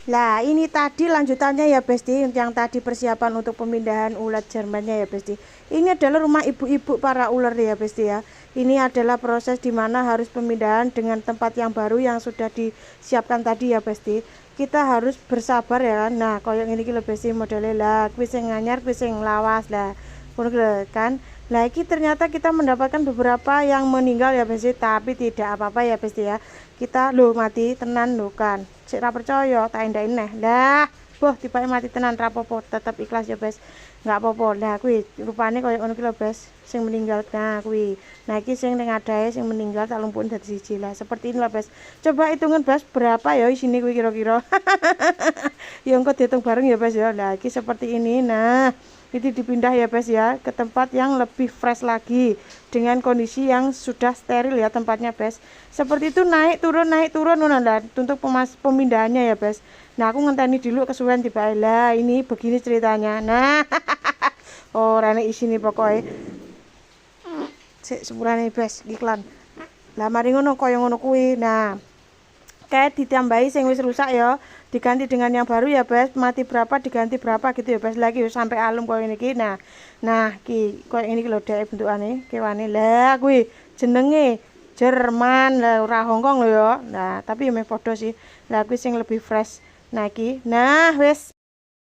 Nah, ini tadi lanjutannya ya, Besti, yang tadi persiapan untuk pemindahan ulat Jermannya ya, Besti. Ini adalah rumah ibu-ibu para ular ya, Besti ya. Ini adalah proses dimana harus pemindahan dengan tempat yang baru yang sudah disiapkan tadi ya, Besti. Kita harus bersabar ya kan. Nah, koyo ini lho, Besti, modelnya lah, kuwi sing anyar, kuwi sing lawas lah. Ngono kan. Nah, ini ternyata kita mendapatkan beberapa yang meninggal ya, Besti, tapi tidak apa-apa ya, Besti ya. Kita lo mati tenan lo kan. Sik ra percaya tak endake neh. Lah, boh tibake mati tenan ra apa-apa, tetep ikhlas ya, Bes. Enggak apa-apa. Lah kuwi rupane koyo ngono ki lho, Bes. Sing meninggal nah kuwi. Nah, iki sing ning adahe sing meninggal tak lumpuhin dadi siji lah. Seperti ini lah, Bes. Coba hitungan, Bes, berapa ya isine kuwi kira-kira. Ya engko dihitung bareng ya, Bes ya. Lah, iki seperti ini. Nah, itu dipindah ya, Bes ya, ke tempat yang lebih fresh lagi dengan kondisi yang sudah steril ya tempatnya, Bes. Seperti itu naik turun nah, untuk pemindahannya ya, Bes. Nah, aku ngenteni dulu kesuwen tiba lah ini begini ceritanya. Nah, oh rene isine pokoknya sik sepurane, Bes, iklan. Lah mari ngono kaya ngono kuwi. Nah, kayak ditambahi sing wis rusak ya diganti dengan yang baru ya, Bes. Mati berapa diganti berapa gitu ya, Bes. Lagi sampai alum koyo niki. Nah ki koyo ini lho dhek bentukane kewane. Lah kuwi jenenge Jerman lah, ora Hongkong lho ya. Nah, tapi ya meh padha sih. Lah kuwi sing lebih fresh. Nah iki. Nah, wis